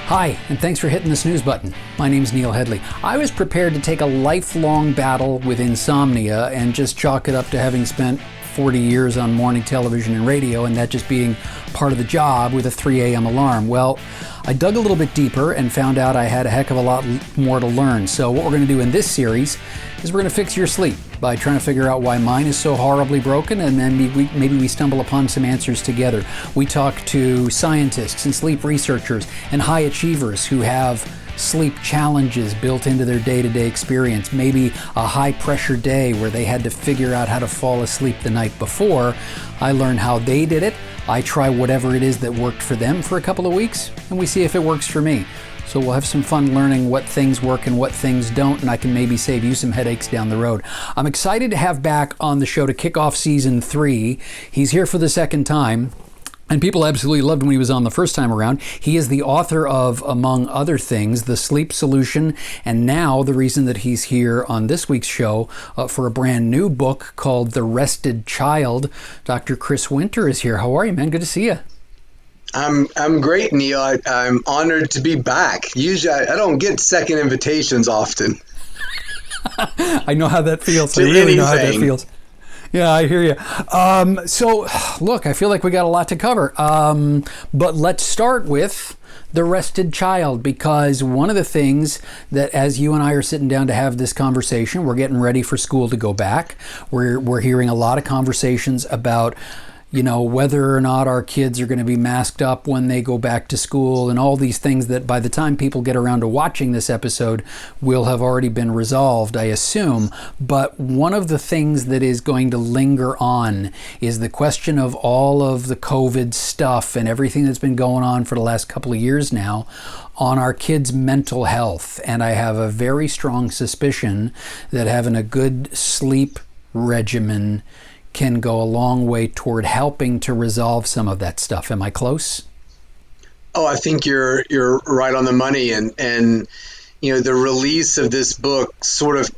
Hi, and thanks for hitting the snooze button. My name's Neil Headley. I was prepared to take a lifelong battle with insomnia and just chalk it up to having spent 40 years on morning television and radio, and that just being part of the job with a 3 a.m. alarm. Well, I dug a little bit deeper and found out I had a heck of a lot more to learn. So what we're going to do in this series is we're going to fix your sleep by trying to figure out why mine is so horribly broken, and then maybe we stumble upon some answers together. We talk to scientists and sleep researchers and high achievers who have sleep challenges built into their day-to-day experience. Maybe a high-pressure day where they had to figure out how to fall asleep the night before. I learn how they did it. I try whatever it is that worked for them for a couple of weeks, and we see if it works for me. So we'll have some fun learning what things work and what things don't, and I can maybe save you some headaches down the road. I'm excited to have back on the show to kick off season 3. He's here for the second time, and people absolutely loved when he was on the first time around. He is the author of, among other things, The Sleep Solution, and now the reason that he's here on this week's show for a brand new book called The Rested Child. Dr. Chris Winter is here. How are you, man? Good to see you. I'm great, Neil. I'm honored to be back. Usually, I don't get second invitations often. I know how that feels. I really know how that feels. Yeah, I hear you. So, look, I feel like we got a lot to cover. But let's start with The Rested Child, because one of the things that, as you and I are sitting down to have this conversation, we're getting ready for school to go back. We're hearing a lot of conversations about, you know, whether or not our kids are going to be masked up when they go back to school, and all these things that by the time people get around to watching this episode will have already been resolved, I assume. But one of the things that is going to linger on is the question of all of the COVID stuff and everything that's been going on for the last couple of years now on our kids' mental health. And I have a very strong suspicion that having a good sleep regimen can go a long way toward helping to resolve some of that stuff. Am I close? Oh, I think you're right on the money, and you know, the release of this book sort of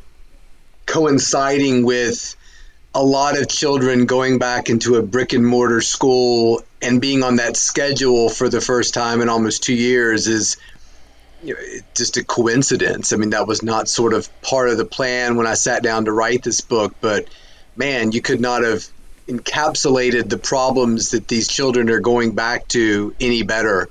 coinciding with a lot of children going back into a brick and mortar school and being on that schedule for the first time in almost 2 years is, you know, just a coincidence. I mean, that was not sort of part of the plan when I sat down to write this book, but man, you could not have encapsulated the problems that these children are going back to any better.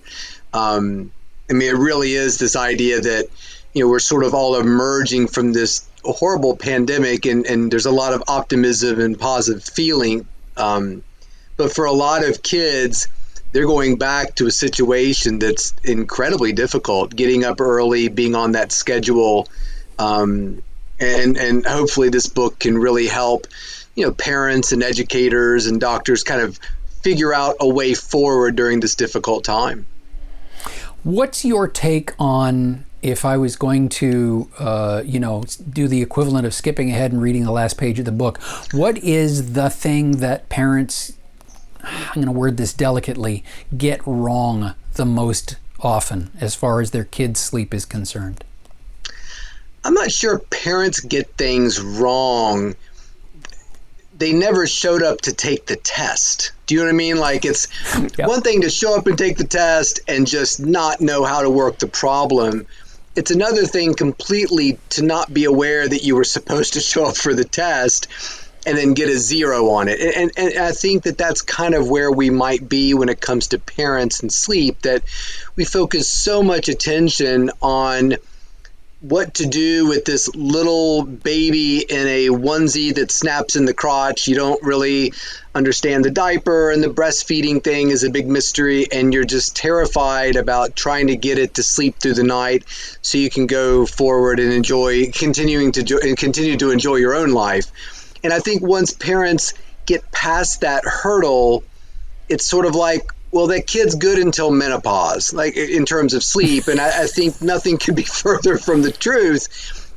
I mean, it really is this idea that, you know, we're sort of all emerging from this horrible pandemic, and there's a lot of optimism and positive feeling. But for a lot of kids, they're going back to a situation that's incredibly difficult, getting up early, being on that schedule. And hopefully this book can really help, you know, parents and educators and doctors kind of figure out a way forward during this difficult time. What's your take on, if I was going to, do the equivalent of skipping ahead and reading the last page of the book, what is the thing that parents, I'm going to word this delicately, get wrong the most often as far as their kids' sleep is concerned? I'm not sure parents get things wrong. They never showed up to take the test. Do you know what I mean? Like, it's one thing to show up and take the test and just not know how to work the problem. It's another thing completely to not be aware that you were supposed to show up for the test and then get a 0 on it. And I think that that's kind of where we might be when it comes to parents and sleep, that we focus so much attention on what to do with this little baby in a onesie that snaps in the crotch. You don't really understand the diaper, and the breastfeeding thing is a big mystery, and you're just terrified about trying to get it to sleep through the night so you can go forward and continue to enjoy your own life. And I think once parents get past that hurdle, it's sort of like, well, that kid's good until menopause, like in terms of sleep. And I think nothing could be further from the truth.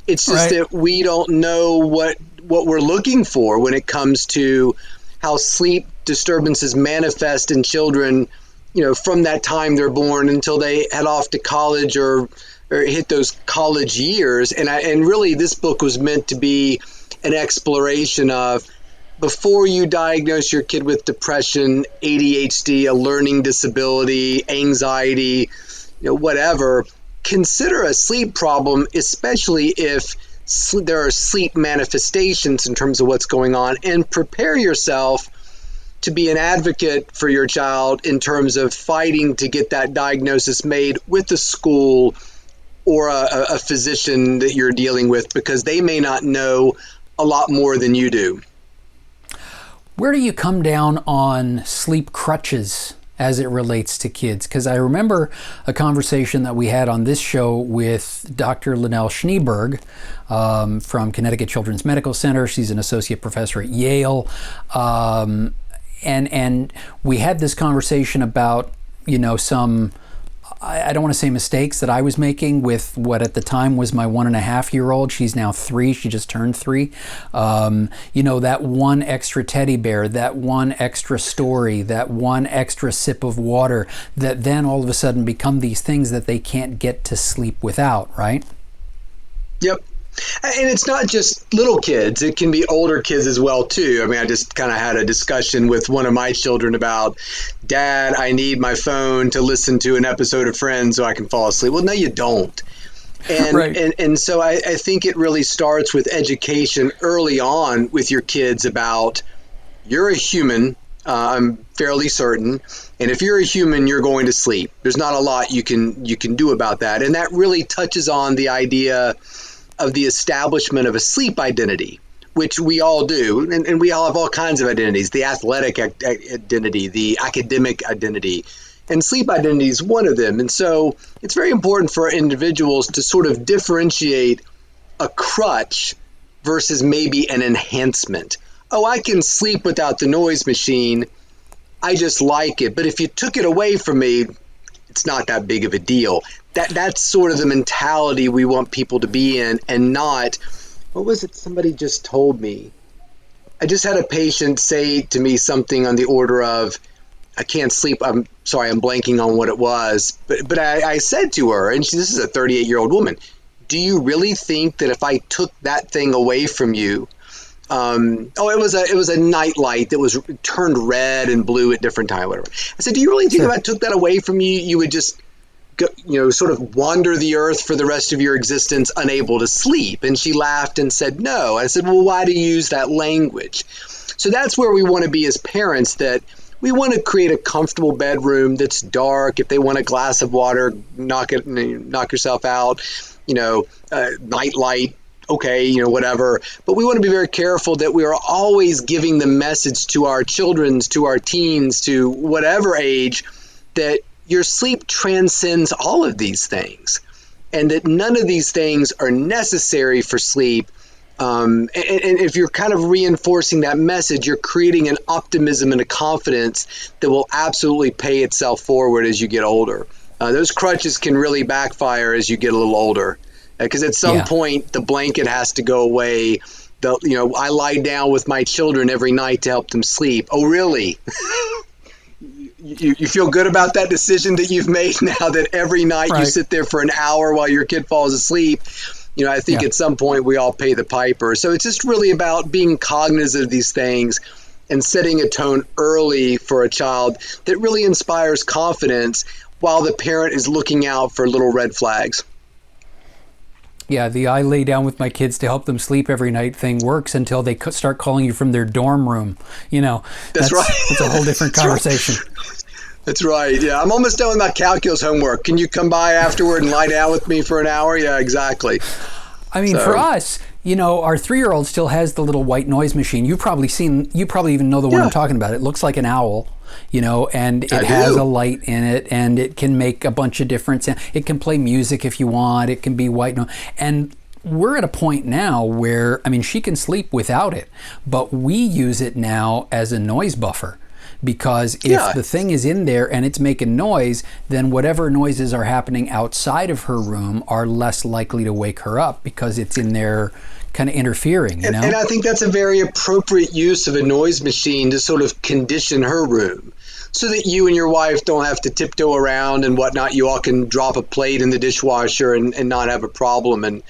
It's just that we don't know what we're looking for when it comes to how sleep disturbances manifest in children, you know, from that time they're born until they head off to college or hit those college years. And really this book was meant to be an exploration of, before you diagnose your kid with depression, ADHD, a learning disability, anxiety, whatever, consider a sleep problem, especially if there are sleep manifestations in terms of what's going on, and prepare yourself to be an advocate for your child in terms of fighting to get that diagnosis made with the school or a physician that you're dealing with, because they may not know a lot more than you do. Where do you come down on sleep crutches as it relates to kids? Because I remember a conversation that we had on this show with Dr. Linnell Schneeberg from Connecticut Children's Medical Center. She's an associate professor at Yale. And we had this conversation about, some, I don't want to say mistakes that I was making with what at the time was my 1.5-year-old. She's now 3. She just turned 3. That one extra teddy bear, that one extra story, that one extra sip of water, that then all of a sudden become these things that they can't get to sleep without, right? Yep. And it's not just little kids. It can be older kids as well, too. I mean, I just kind of had a discussion with one of my children about, Dad, I need my phone to listen to an episode of Friends so I can fall asleep. Well, no, you don't. And, right. and so I think it really starts with education early on with your kids about, you're a human, I'm fairly certain. And if you're a human, you're going to sleep. There's not a lot you can do about that. And that really touches on the idea of the establishment of a sleep identity, which we all do. And we all have all kinds of identities, the athletic identity, the academic identity, and sleep identity is one of them. And so it's very important for individuals to sort of differentiate a crutch versus maybe an enhancement. Oh, I can sleep without the noise machine. I just like it. But if you took it away from me, it's not that big of a deal. That's sort of the mentality we want people to be in, and not, what was it somebody just told me? I just had a patient say to me something on the order of, I can't sleep. I'm sorry, I'm blanking on what it was. But I said to her, and this is a 38-year-old woman, do you really think that if I took that thing away from you, it was a night light that was turned red and blue at different times, whatever. I said, do you really think if I took that away from you, you would just go, sort of wander the earth for the rest of your existence, unable to sleep? And she laughed and said, no. I said, well, why do you use that language? So that's where we want to be as parents, that we want to create a comfortable bedroom that's dark. If they want a glass of water, knock yourself out, night light, okay, whatever. But we want to be very careful that we are always giving the message to our children, to our teens, to whatever age, that your sleep transcends all of these things, and that none of these things are necessary for sleep. And if you're kind of reinforcing that message, you're creating an optimism and a confidence that will absolutely pay itself forward as you get older. Those crutches can really backfire as you get a little older, because at some point the blanket has to go away. I lie down with my children every night to help them sleep. Oh, really? You feel good about that decision that you've made now, that every night you sit there for an hour while your kid falls asleep? I think at some point we all pay the piper. So it's just really about being cognizant of these things and setting a tone early for a child that really inspires confidence while the parent is looking out for little red flags. Yeah, the I lay down with my kids to help them sleep every night thing works until they start calling you from their dorm room. That's right. It's a whole different conversation. That's right. Yeah, I'm almost done with my calculus homework. Can you come by afterward and lie down with me for an hour? Yeah, exactly. I mean, for us, our 3-year-old still has the little white noise machine. You probably even know the one I'm talking about. It looks like an owl, and it has a light in it, and it can make a bunch of different sounds. It can play music if you want. It can be white noise. And we're at a point now where, she can sleep without it, but we use it now as a noise buffer. Because if the thing is in there and it's making noise, then whatever noises are happening outside of her room are less likely to wake her up, because it's in there kind of interfering, And I think that's a very appropriate use of a noise machine to sort of condition her room, so that you and your wife don't have to tiptoe around and whatnot. You all can drop a plate in the dishwasher and not have a problem. And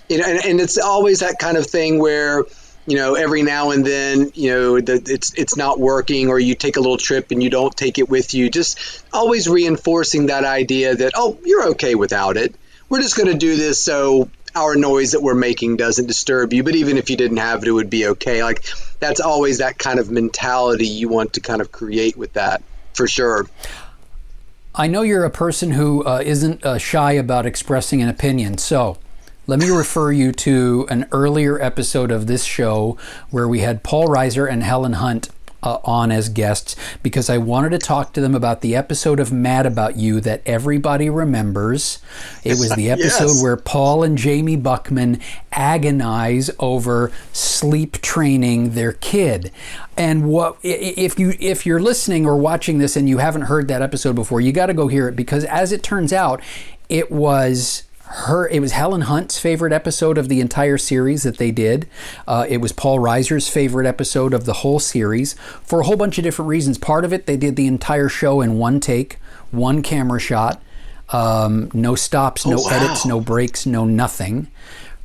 it's always that kind of thing where every now and then, it's not working, or you take a little trip and you don't take it with you. Just always reinforcing that idea that, oh, you're okay without it. We're just going to do this so our noise that we're making doesn't disturb you. But even if you didn't have it, it would be okay. Like, that's always that kind of mentality you want to kind of create with that, for sure. I know you're a person who isn't shy about expressing an opinion. So let me refer you to an earlier episode of this show where we had Paul Reiser and Helen Hunt on as guests, because I wanted to talk to them about the episode of Mad About You that everybody remembers. It was the episode Yes. where Paul and Jamie Buckman agonize over sleep training their kid. And what if you're listening or watching this and you haven't heard that episode before, you got to go hear it, because as it turns out, it was Helen Hunt's favorite episode of the entire series that they did. It was Paul Reiser's favorite episode of the whole series, for a whole bunch of different reasons. Part of it, they did the entire show in one take, one camera shot, no stops, no edits, no breaks, no nothing.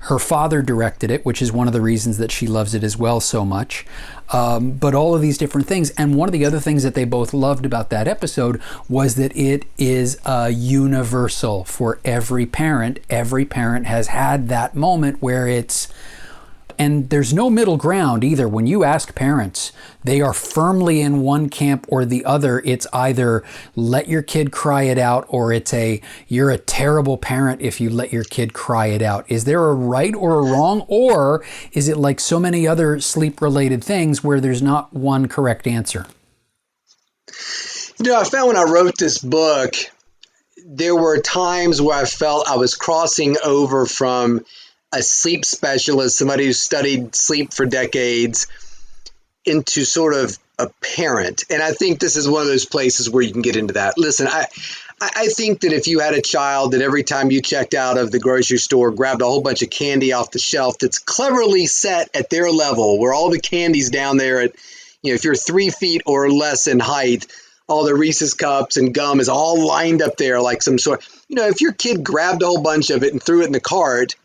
Her father directed it, which is one of the reasons that she loves it as well so much. But all of these different things. And one of the other things that they both loved about that episode was that it is universal for every parent. Every parent has had that moment where and there's no middle ground either. When you ask parents, they are firmly in one camp or the other. It's either let your kid cry it out, or you're a terrible parent if you let your kid cry it out. Is there a right or a wrong, or is it like so many other sleep-related things where there's not one correct answer? I found when I wrote this book, there were times where I felt I was crossing over from a sleep specialist, somebody who studied sleep for decades, into sort of a parent. And I think this is one of those places where you can get into that. Listen, I think that if you had a child that every time you checked out of the grocery store grabbed a whole bunch of candy off the shelf that's cleverly set at their level, where all the candy's down there at, if you're 3 feet or less in height, all the Reese's cups and gum is all lined up there like some sort. If your kid grabbed a whole bunch of it and threw it in the cart,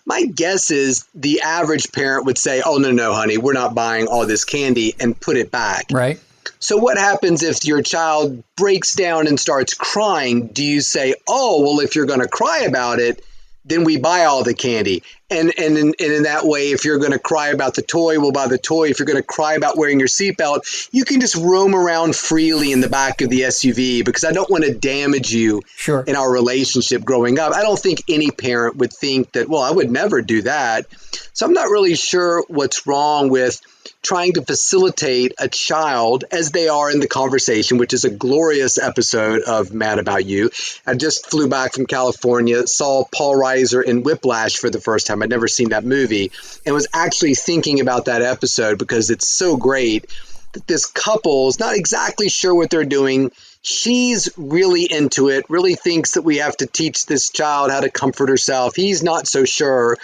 my guess is the average parent would say, oh, no, honey, we're not buying all this candy, and put it back. Right. So what happens if your child breaks down and starts crying? Do you say, oh, well, if you're going to cry about it, then we buy all the candy? And in that way, if you're going to cry about the toy, we'll buy the toy. If you're going to cry about wearing your seatbelt, you can just roam around freely in the back of the SUV, because I don't want to damage you in our relationship growing up. I don't think any parent would think that, well, I would never do that. So I'm not really sure what's wrong with trying to facilitate a child as they are in the conversation, which is a glorious episode of Mad About You. I just flew back from California, saw Paul Reiser in Whiplash for the first time. I'd never seen that movie, and was actually thinking about that episode because it's so great that this couple is not exactly sure what they're doing. She's really into it, really thinks that we have to teach this child how to comfort herself. He's not so sure,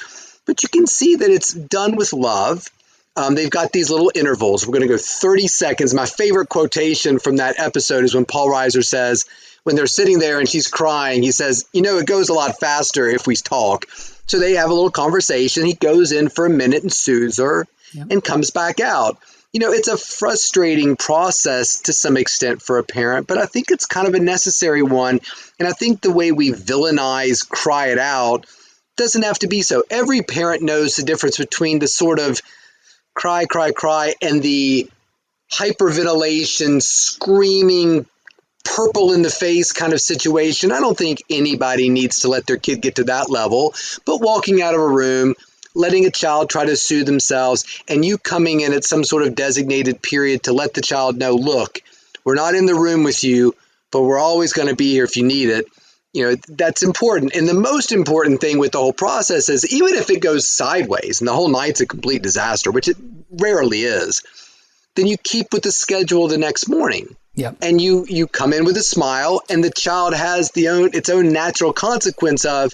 but you can see that it's done with love. They've got these little intervals. We're going to go 30 seconds. My favorite quotation from that episode is when Paul Reiser says, when they're sitting there and she's crying, he says, it goes a lot faster if we talk. So they have a little conversation. He goes in for a minute and soothes her and comes back out. It's a frustrating process to some extent for a parent, but I think it's kind of a necessary one. And I think the way we villainize cry it out doesn't have to be so. Every parent knows the difference between the sort of cry, and the hyperventilation, screaming, purple in the face kind of situation. I don't think anybody needs to let their kid get to that level, but walking out of a room, letting a child try to soothe themselves, and you coming in at some sort of designated period to let the child know, look, we're not in the room with you, but we're always going to be here if you need it. That's important. And the most important thing with the whole process is, even if it goes sideways and the whole night's a complete disaster, which it rarely is, then you keep with the schedule the next morning. Yep. And you come in with a smile, and the child has its own natural consequence of,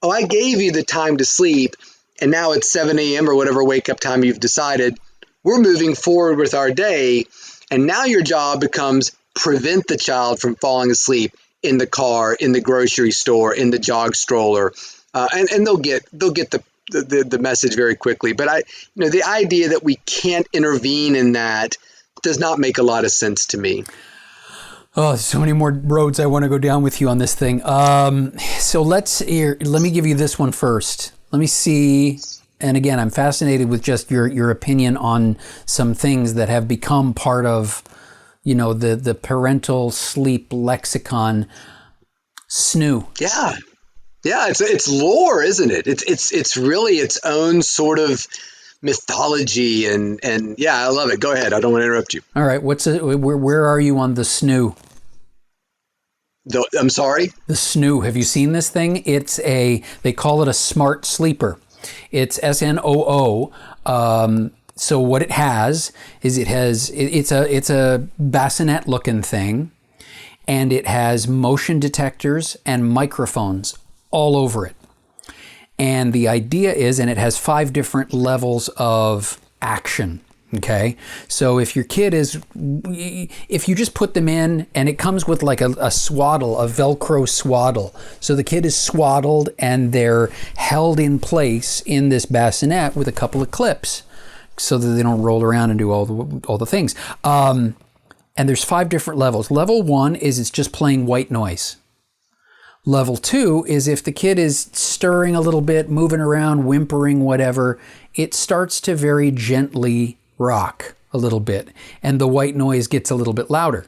oh, I gave you the time to sleep, and now it's 7 a.m. or whatever wake up time you've decided. We're moving forward with our day, and now your job becomes prevent the child from falling asleep in the car, in the grocery store, in the jog stroller, and they'll get the the message very quickly. But the idea that we can't intervene in that does not make a lot of sense to me. Oh, so many more roads I want to go down with you on this thing. So let me give you this one first. Let me see. And again, I'm fascinated with just your opinion on some things that have become part of, the parental sleep lexicon. SNOO. Yeah. Yeah, it's lore, isn't it? It's really its own sort of mythology, and yeah, I love it. Go ahead. I don't want to interrupt you. All right, where are you on the SNOO? I'm sorry? The SNOO. Have you seen this thing? They call it a smart sleeper. It's SNOO. So what it has is it's a bassinet looking thing, and it has motion detectors and microphones all over it. And the idea is, and it has 5 different levels of action. Okay. So if your kid if you just put them in, and it comes with like a swaddle, a Velcro swaddle. So the kid is swaddled and they're held in place in this bassinet with a couple of clips so that they don't roll around and do all the things. And there's 5 different levels. Level 1 is it's just playing white noise. Level 2 is if the kid is stirring a little bit, moving around, whimpering, whatever, it starts to very gently rock a little bit, and the white noise gets a little bit louder.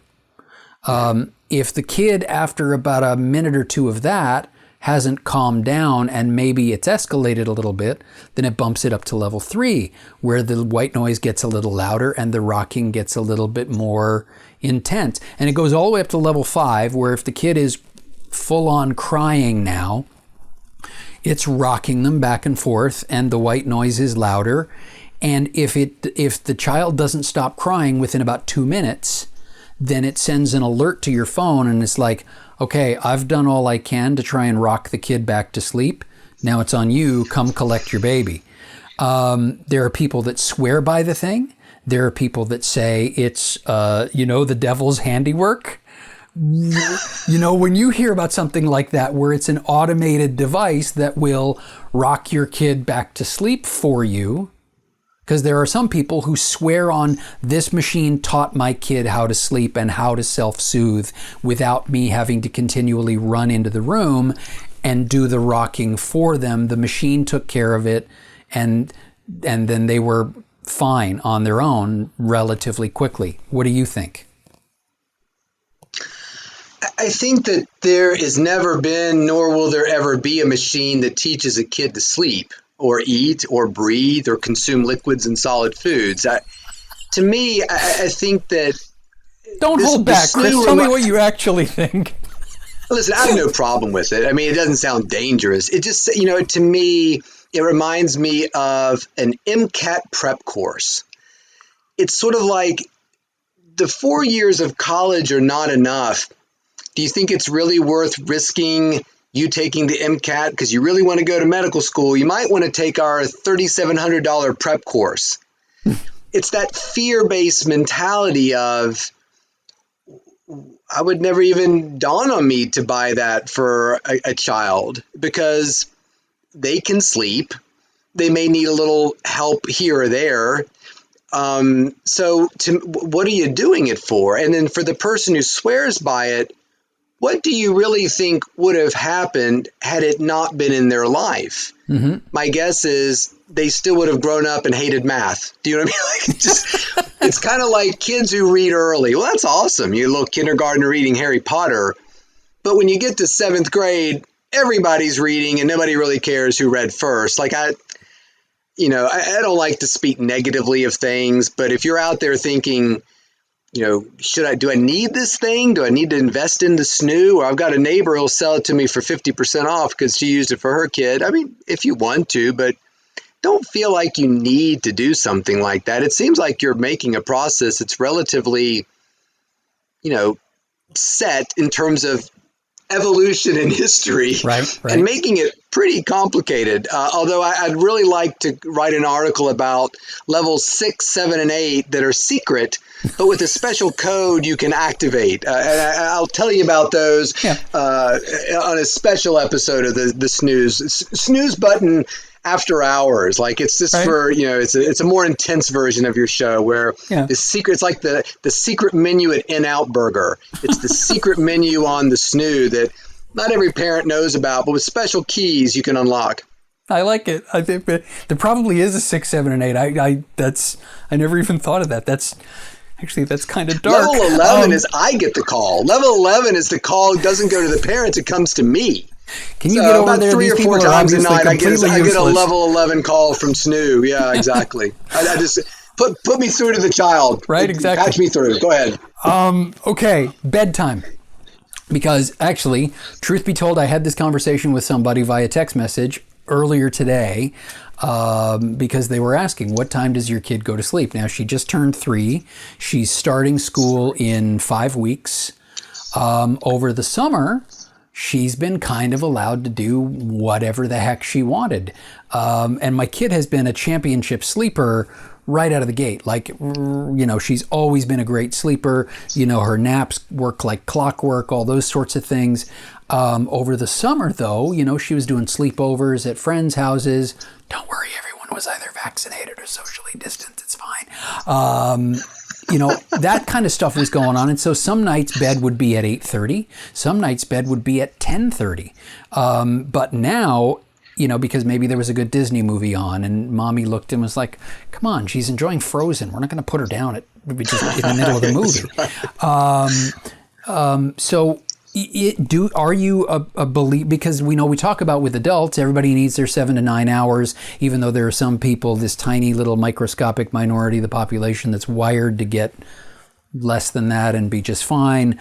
If the kid, after about a minute or 2 of that, hasn't calmed down and maybe it's escalated a little bit, then it bumps it up to level 3, where the white noise gets a little louder and the rocking gets a little bit more intense. And it goes all the way up to level 5, where if the kid is full on crying now, it's rocking them back and forth and the white noise is louder. And if the child doesn't stop crying within about 2 minutes, then it sends an alert to your phone, and it's like, okay, I've done all I can to try and rock the kid back to sleep. Now it's on you. Come collect your baby. There are people that swear by the thing. There are people that say it's, the devil's handiwork. When you hear about something like that, where it's an automated device that will rock your kid back to sleep for you, because there are some people who swear on, this machine taught my kid how to sleep and how to self-soothe without me having to continually run into the room and do the rocking for them. The machine took care of it, and then they were fine on their own relatively quickly. What do you think? I think that there has never been, nor will there ever be, a machine that teaches a kid to sleep or eat or breathe or consume liquids and solid foods. To me, I think that... Don't hold back, Chris. Tell me what you actually think. Listen, I have no problem with it. I mean, it doesn't sound dangerous. It just, to me, it reminds me of an MCAT prep course. It's sort of like the 4 years of college are not enough. Do you think it's really worth risking you taking the MCAT because you really want to go to medical school? You might want to take our $3,700 prep course. It's that fear-based mentality of, I would never even dawn on me to buy that for a child, because they can sleep. They may need a little help here or there. So what are you doing it for? And then for the person who swears by it, what do you really think would have happened had it not been in their life? Mm-hmm. My guess is they still would have grown up and hated math. Do you know what I mean? It's kind of like kids who read early. Well, that's awesome. You're a little kindergartner reading Harry Potter. But when you get to 7th grade, everybody's reading and nobody really cares who read first. Like I don't like to speak negatively of things, but if you're out there thinking, do I need this thing? Do I need to invest in the SNOO? Or I've got a neighbor who'll sell it to me for 50% off because she used it for her kid. I mean, if you want to, but don't feel like you need to do something like that. It seems like you're making a process that's relatively, set in terms of evolution and history, right. And making it pretty complicated. Although I'd really like to write an article about levels 6, 7, and 8 that are secret, but with a special code you can activate. And I'll tell you about those on a special episode of the Snooze. Snooze Button after hours. Like it's just for, it's a more intense version of your show where the secret, it's like the secret menu at In-Out Burger. It's the secret menu on the Snoo that not every parent knows about, but with special keys you can unlock. I like it. I think there probably is a 6, 7, and 8. I never even thought of that. That's kind of dark. Level 11 is I get the call. Level 11 is the call doesn't go to the parents, it comes to me. Can you get over there? Three or four times a night, I get a level 11 call from Snoo. Yeah, exactly. I just put me through to the child. Right, exactly. Patch me through. Go ahead. Okay, bedtime. Because actually, truth be told, I had this conversation with somebody via text message earlier today because they were asking, what time does your kid go to sleep? Now, she just turned 3. She's starting school in 5 weeks. Over the summer, she's been kind of allowed to do whatever the heck she wanted. And my kid has been a championship sleeper right out of the gate. Like, she's always been a great sleeper. Her naps work like clockwork, all those sorts of things. Over the summer, though, she was doing sleepovers at friends' houses. Don't worry, everyone was either vaccinated or socially distanced. It's fine. That kind of stuff was going on. And so some nights bed would be at 8:30. Some nights bed would be at 10:30. But now, because maybe there was a good Disney movie on and mommy looked and was like, come on, she's enjoying Frozen. We're not going to put her down just in the middle of the movie. So are you a believe, because we talk about with adults, everybody needs their 7 to 9 hours, even though there are some people, this tiny little microscopic minority of the population that's wired to get less than that and be just fine.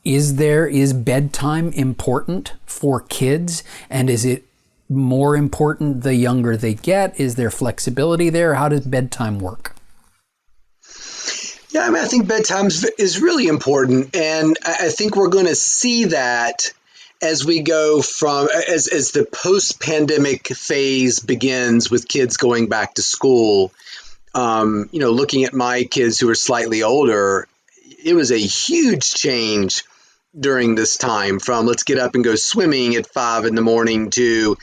Is bedtime important for kids? And is it more important the younger they get? Is there flexibility there? How does bedtime work? Yeah, I think bedtime is really important. And I think we're going to see that as we go as the post-pandemic phase begins with kids going back to school. Looking at my kids who are slightly older, it was a huge change during this time from let's get up and go swimming at 5 a.m. to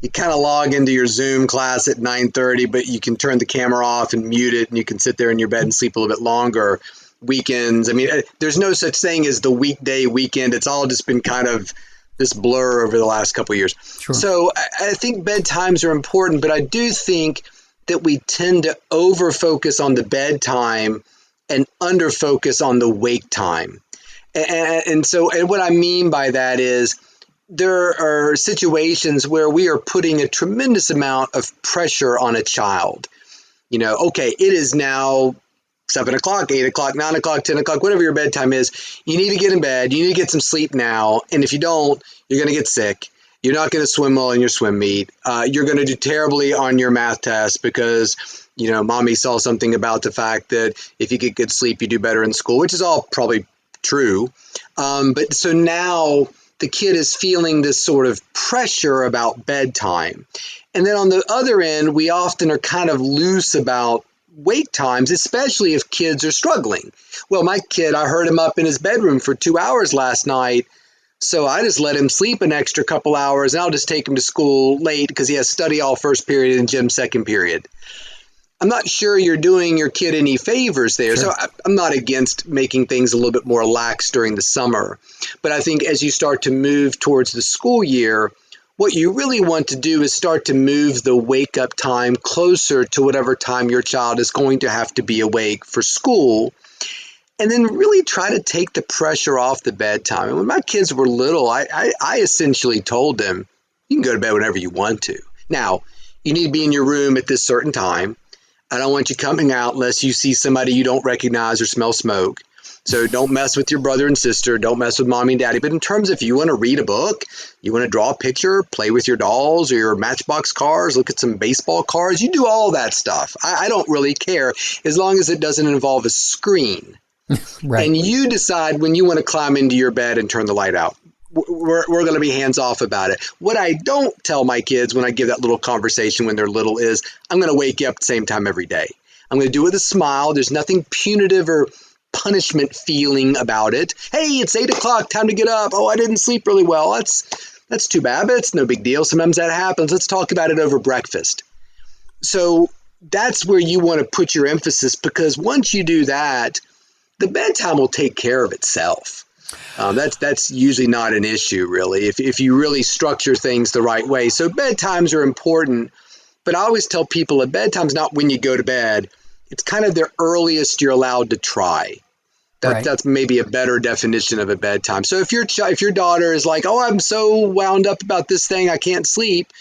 you kind of log into your Zoom class at 9:30, but you can turn the camera off and mute it, and you can sit there in your bed and sleep a little bit longer. Weekends, there's no such thing as the weekday weekend. It's all just been kind of this blur over the last couple of years. Sure. So I think bedtimes are important, but I do think that we tend to over-focus on the bedtime and under-focus on the wake time. And what I mean by that is there are situations where we are putting a tremendous amount of pressure on a child. Okay, it is now 7 o'clock, 8 o'clock, 9 o'clock, 10 o'clock, whatever your bedtime is. You need to get in bed. You need to get some sleep now. And if you don't, you're going to get sick. You're not going to swim well in your swim meet. You're going to do terribly on your math test because, mommy saw something about the fact that if you get good sleep, you do better in school, which is all probably true. But so now the kid is feeling this sort of pressure about bedtime. And then on the other end, we often are kind of loose about wake times, especially if kids are struggling. Well, my kid, I heard him up in his bedroom for 2 hours last night. So I just let him sleep an extra couple hours and I'll just take him to school late because he has study all first period and gym second period. I'm not sure you're doing your kid any favors there. Sure. So I'm not against making things a little bit more lax during the summer. But I think as you start to move towards the school year, what you really want to do is start to move the wake up time closer to whatever time your child is going to have to be awake for school. And then really try to take the pressure off the bedtime. And when my kids were little, I essentially told them, you can go to bed whenever you want to. Now, you need to be in your room at this certain time. I don't want you coming out unless you see somebody you don't recognize or smell smoke. So don't mess with your brother and sister. Don't mess with mommy and daddy. But in terms of if you want to read a book, you want to draw a picture, play with your dolls or your Matchbox cars, look at some baseball cards, you do all that stuff. I don't really care as long as it doesn't involve a screen. Right. And you decide when you want to climb into your bed and turn the light out. We're going to be hands off about it. What I don't tell my kids when I give that little conversation when they're little is I'm going to wake you up at the same time every day. I'm going to do it with a smile. There's nothing punitive or punishment feeling about it. Hey, it's 8 o'clock. Time to get up. Oh, I didn't sleep really well. That's too bad, but it's no big deal. Sometimes that happens. Let's talk about it over breakfast. So that's where you want to put your emphasis, because once you do that, the bedtime will take care of itself. That's usually not an issue, really, if you really structure things the right way. So bedtimes are important, but I always tell people that bedtime's not when you go to bed. It's kind of the earliest you're allowed to try. Right. That's maybe a better definition of a bedtime. So if your daughter is like, oh, I'm so wound up about this thing, I can't sleep,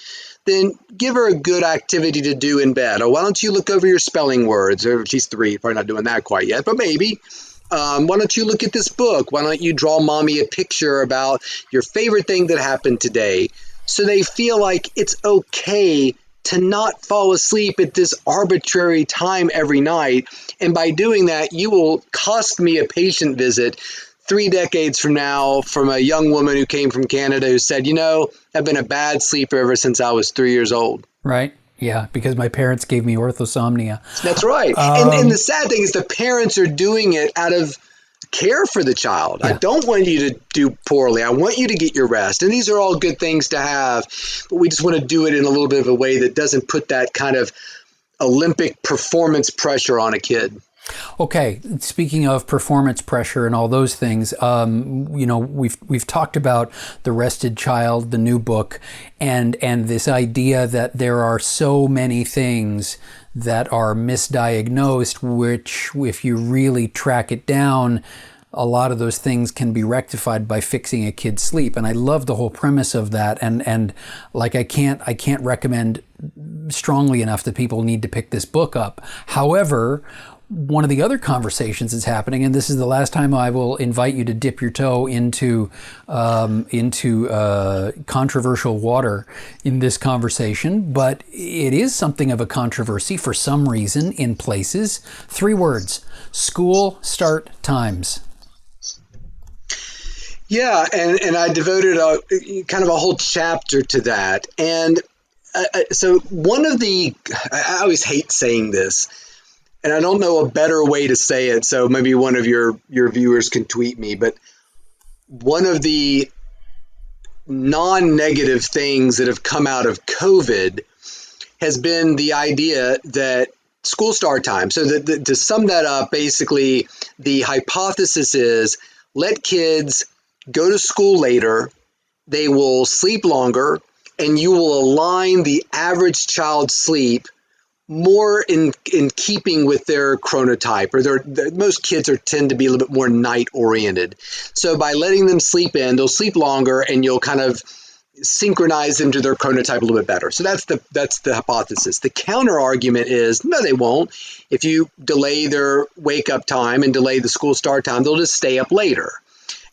then give her a good activity to do in bed. Or why don't you look over your spelling words? Or she's 3, probably not doing that quite yet, but maybe. Why don't you look at this book? Why don't you draw mommy a picture about your favorite thing that happened today? So they feel like it's okay to not fall asleep at this arbitrary time every night. And by doing that, you will cost me a patient visit 3 decades from now from a young woman who came from Canada who said, I've been a bad sleeper ever since I was 3 years old. Right. Yeah, because my parents gave me orthosomnia. That's right. And the sad thing is the parents are doing it out of care for the child. Yeah. I don't want you to do poorly. I want you to get your rest. And these are all good things to have, but we just want to do it in a little bit of a way that doesn't put that kind of Olympic performance pressure on a kid. Okay, speaking of performance pressure and all those things, we've talked about The Rested Child, the new book, and this idea that there are so many things that are misdiagnosed, which if you really track it down, a lot of those things can be rectified by fixing a kid's sleep. And I love the whole premise of that. And like I can't recommend strongly enough that people need to pick this book up. However, one of the other conversations that's happening, and this is the last time I will invite you to dip your toe into controversial water in this conversation, but it is something of a controversy for some reason in places. 3 words: school start times. Yeah, and I devoted kind of a whole chapter to that. And so I always hate saying this, and I don't know a better way to say it, so maybe one of your viewers can tweet me, but one of the non-negative things that have come out of COVID has been the idea that school start time. So to sum that up, basically the hypothesis is let kids go to school later, they will sleep longer, and you will align the average child's sleep more in keeping with their chronotype, or most kids tend to be a little bit more night oriented. So by letting them sleep in, they'll sleep longer, and you'll kind of synchronize them to their chronotype a little bit better. So that's the hypothesis. The counter argument is no, they won't. If you delay their wake up time and delay the school start time, they'll just stay up later.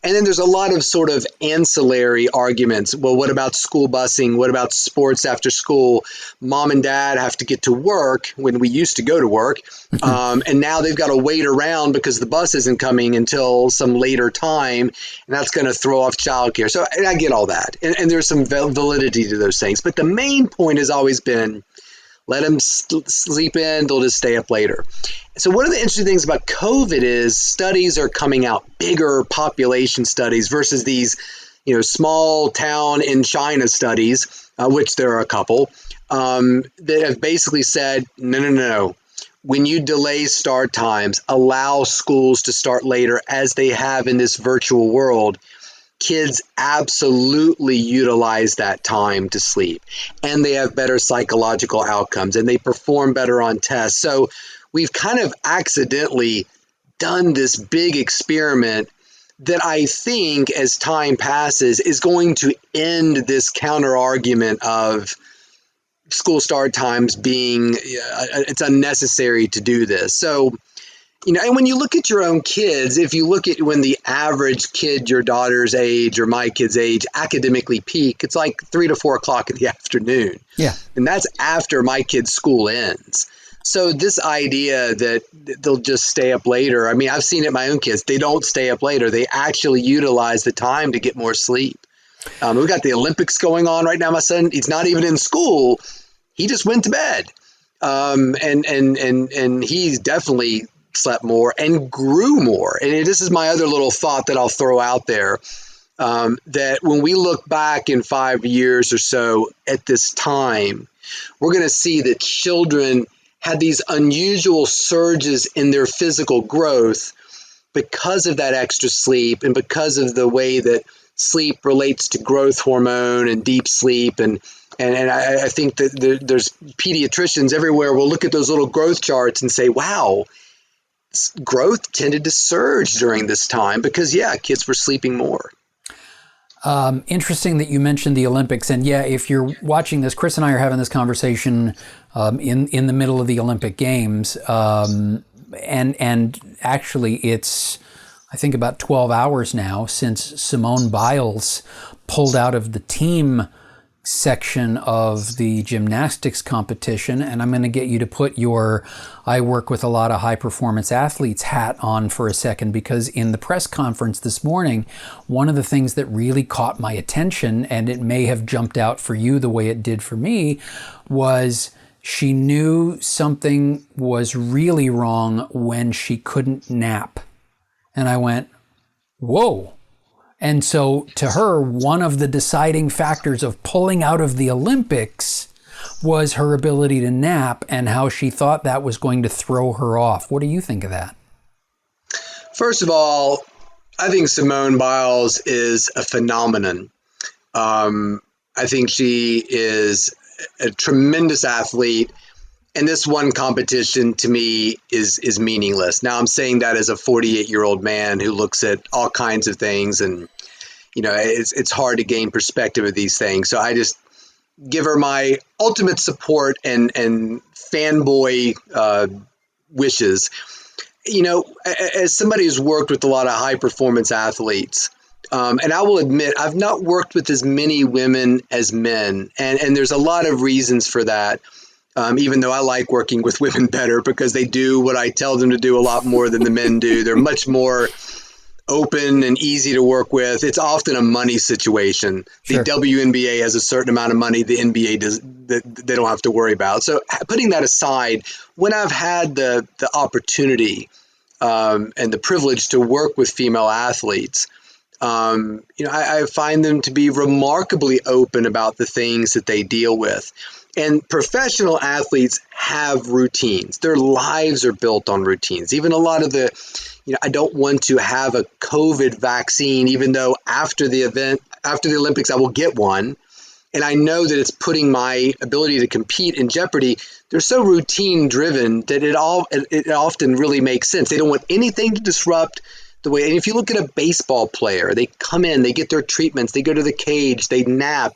And then there's a lot of sort of ancillary arguments. Well, what about school busing? What about sports after school? Mom and dad have to get to work when we used to go to work. And now they've got to wait around because the bus isn't coming until some later time. And that's going to throw off childcare. So I get all that. And there's some validity to those things. But the main point has always been, let them sleep in, they'll just stay up later. So one of the interesting things about COVID is studies are coming out, bigger population studies versus these, small town in China studies, which there are a couple, that have basically said, no. When you delay start times, allow schools to start later as they have in this virtual world, kids absolutely utilize that time to sleep, and they have better psychological outcomes, and they perform better on tests. So we've kind of accidentally done this big experiment that I think as time passes is going to end this counter argument of school start times being, it's unnecessary to do this. So, and when you look at your own kids, if you look at when the average kid your daughter's age or my kid's age academically peak, it's like 3 to 4 o'clock in the afternoon. Yeah. And that's after my kid's school ends. So this idea that they'll just stay up later, I mean, I've seen it in my own kids. They don't stay up later. They actually utilize the time to get more sleep. We've got the Olympics going on right now. My son, he's not even in school. He just went to bed. And he's definitely slept more and grew more. And this is my other little thought that I'll throw out there. that when we look back in 5 years or so at this time, we're going to see that children had these unusual surges in their physical growth because of that extra sleep and because of the way that sleep relates to growth hormone and deep sleep. And I think that there's pediatricians everywhere will look at those little growth charts and say, wow, growth tended to surge during this time because, yeah, kids were sleeping more. Interesting that you mentioned the Olympics. And yeah, if you're watching this, Chris and I are having this conversation in the middle of the Olympic Games. And actually it's, I think, about 12 hours now since Simone Biles pulled out of the team section of the gymnastics competition. And I'm going to get you to put your I work with a lot of high performance athletes hat on for a second, because in the press conference this morning, one of the things that really caught my attention, and it may have jumped out for you the way it did for me, was she knew something was really wrong when she couldn't nap. And I went, whoa. And so to her, one of the deciding factors of pulling out of the Olympics was her ability to nap and how she thought that was going to throw her off. What do you think of that? First of all, I think Simone Biles is a phenomenon. I think she is a tremendous athlete. And this one competition to me is meaningless. Now, I'm saying that as a 48-year-old man who looks at all kinds of things, and it's hard to gain perspective of these things. So I just give her my ultimate support and fanboy wishes. As somebody who's worked with a lot of high performance athletes, and I will admit I've not worked with as many women as men, and there's a lot of reasons for that. Even though I like working with women better because they do what I tell them to do a lot more than the men do. They're much more open and easy to work with. It's often a money situation. Sure. The WNBA has a certain amount of money the NBA does that they don't have to worry about. So putting that aside, when I've had the opportunity and the privilege to work with female athletes, I find them to be remarkably open about the things that they deal with. And professional athletes have routines. Their lives are built on routines. Even a lot of the, I don't want to have a COVID vaccine, even though after the Olympics, I will get one. And I know that it's putting my ability to compete in jeopardy. They're so routine driven that it often really makes sense. They don't want anything to disrupt the way. And if you look at a baseball player, they come in, they get their treatments, they go to the cage, they nap,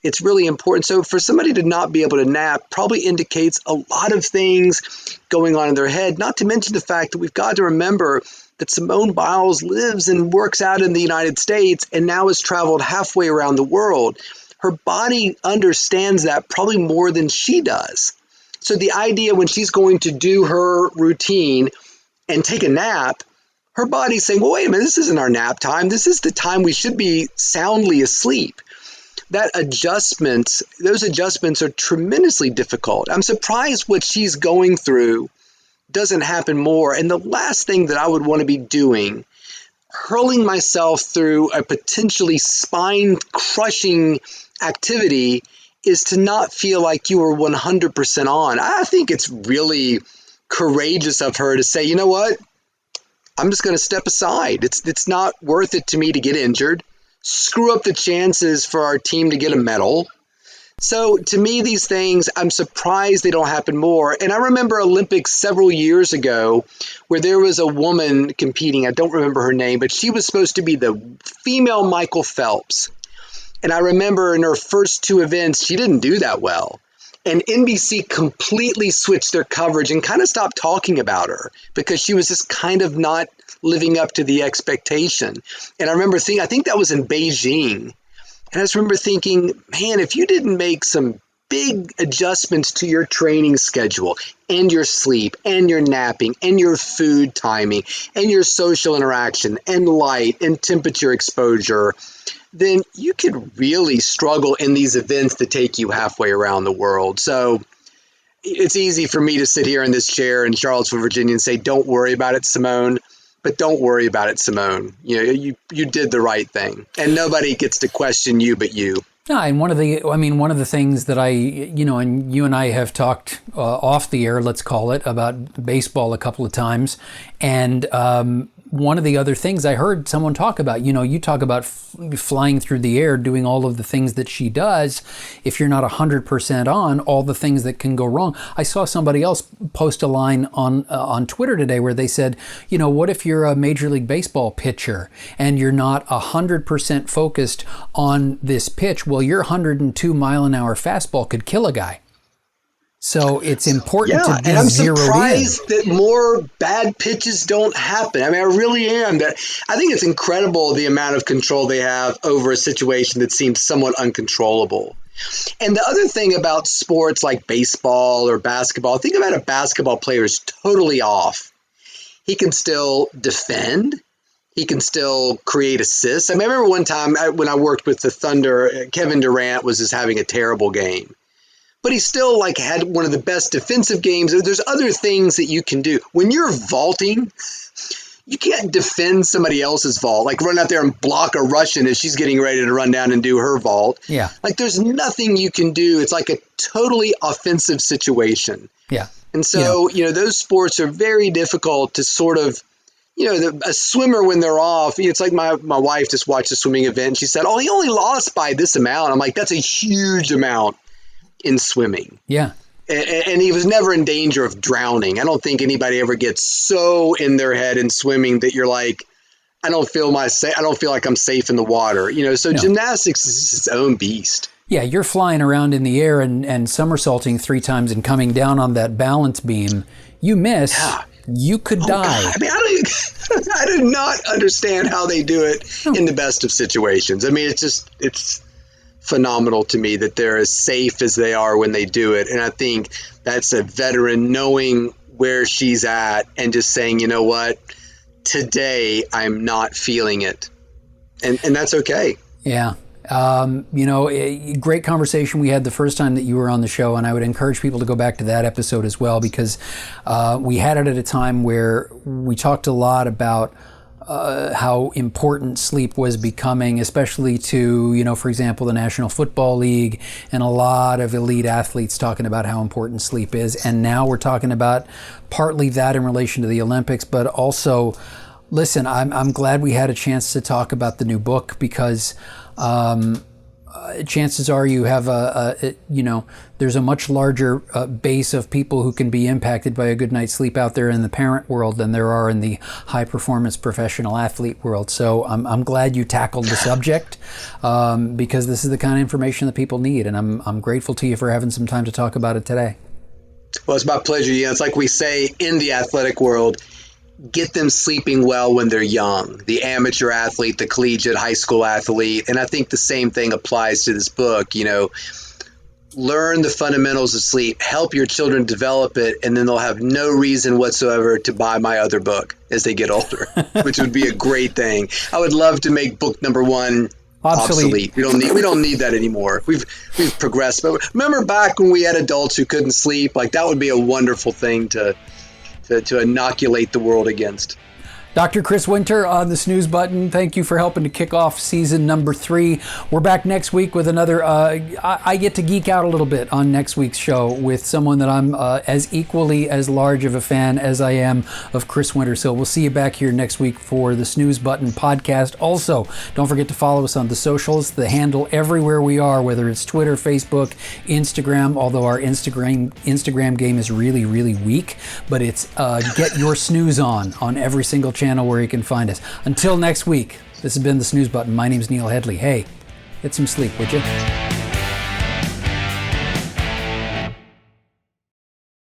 it's really important. So for somebody to not be able to nap probably indicates a lot of things going on in their head, not to mention the fact that we've got to remember that Simone Biles lives and works out in the United States and now has traveled halfway around the world. Her body understands that probably more than she does. So the idea when she's going to do her routine and take a nap, her body's saying, well, wait a minute, this isn't our nap time. This is the time we should be soundly asleep. Those adjustments are tremendously difficult. I'm surprised what she's going through doesn't happen more. And the last thing that I would want to be doing, hurling myself through a potentially spine-crushing activity, is to not feel like you are 100% on. I think it's really courageous of her to say, you know what? I'm just going to step aside. It's not worth it to me to get injured. Screw up the chances for our team to get a medal. So to me, these things, I'm surprised they don't happen more. And I remember Olympics several years ago where there was a woman competing. I don't remember her name, but she was supposed to be the female Michael Phelps. And I remember in her first two events, she didn't do that well. And NBC completely switched their coverage and kind of stopped talking about her because she was just kind of not living up to the expectation. And I remember thinking, I think that was in Beijing. And I just remember thinking, man, if you didn't make some big adjustments to your training schedule and your sleep and your napping and your food timing and your social interaction and light and temperature exposure, then you could really struggle in these events that take you halfway around the world. So it's easy for me to sit here in this chair in Charlottesville, Virginia and say, don't worry about it, Simone. But don't worry about it, Simone. You did the right thing, and nobody gets to question you but you. No, and one of the things that and you and I have talked off the air, let's call it, about baseball a couple of times, and one of the other things I heard someone talk about, you talk about flying through the air, doing all of the things that she does. If you're not 100% on, all the things that can go wrong. I saw somebody else post a line on Twitter today where they said, what if you're a Major League Baseball pitcher and you're not 100% focused on this pitch? Well, your 102 mile an hour fastball could kill a guy. So it's important to be zeroed in. I'm surprised that more bad pitches don't happen. I mean, I really am. I think it's incredible the amount of control they have over a situation that seems somewhat uncontrollable. And the other thing about sports like baseball or basketball, think about a basketball player is totally off. He can still defend. He can still create assists. I remember one time when I worked with the Thunder, Kevin Durant was just having a terrible game. But he still had one of the best defensive games. There's other things that you can do. When you're vaulting, you can't defend somebody else's vault. Like run out there and block a Russian as she's getting ready to run down and do her vault. Yeah. There's nothing you can do. It's like a totally offensive situation. Yeah. And so, those sports are very difficult to sort of, a swimmer when they're off. It's like my wife just watched a swimming event. And she said, "Oh, he only lost by this amount." I'm like, that's a huge amount in swimming. Yeah. And he was never in danger of drowning. I don't think anybody ever gets so in their head in swimming that you're like, I don't feel like I'm safe in the water. So no. Gymnastics is its own beast. Yeah, you're flying around in the air and somersaulting 3 times and coming down on that balance beam. You miss, you could die. God. I mean, I do not understand how they do it in the best of situations. I mean, it's phenomenal to me that they're as safe as they are when they do it. And I think that's a veteran knowing where she's at and just saying, you know what, today I'm not feeling it. And that's okay. Yeah. A great conversation we had the first time that you were on the show, and I would encourage people to go back to that episode as well, because we had it at a time where we talked a lot about how important sleep was becoming, especially to, for example, the National Football League and a lot of elite athletes talking about how important sleep is. And now we're talking about partly that in relation to the Olympics, but also, listen, I'm glad we had a chance to talk about the new book, because chances are you have there's a much larger base of people who can be impacted by a good night's sleep out there in the parent world than there are in the high performance professional athlete world. So I'm glad you tackled the subject, because this is the kind of information that people need, and I'm grateful to you for having some time to talk about it today. Well, it's my pleasure. Yeah, it's like we say in the athletic world, get them sleeping well when they're young, the amateur athlete, the collegiate high school athlete. And I think the same thing applies to this book. Learn the fundamentals of sleep, help your children develop it, and then they'll have no reason whatsoever to buy my other book as they get older, which would be a great thing. I would love to make book number 1 obsolete. We don't need that anymore. We've progressed. But remember back when we had adults who couldn't sleep? That would be a wonderful thing to inoculate the world against. Dr. Chris Winter on the Snooze Button, thank you for helping to kick off season number 3. We're back next week with another, I get to geek out a little bit on next week's show with someone that I'm as equally as large of a fan as I am of Chris Winter. So we'll see you back here next week for the Snooze Button podcast. Also, don't forget to follow us on the socials, the handle everywhere we are, whether it's Twitter, Facebook, Instagram, although our Instagram game is really, really weak, but it's Get Your Snooze on every single channel where you can find us. Until next week, this has been the Snooze Button. My name's Neil Headley. Hey, get some sleep, would you?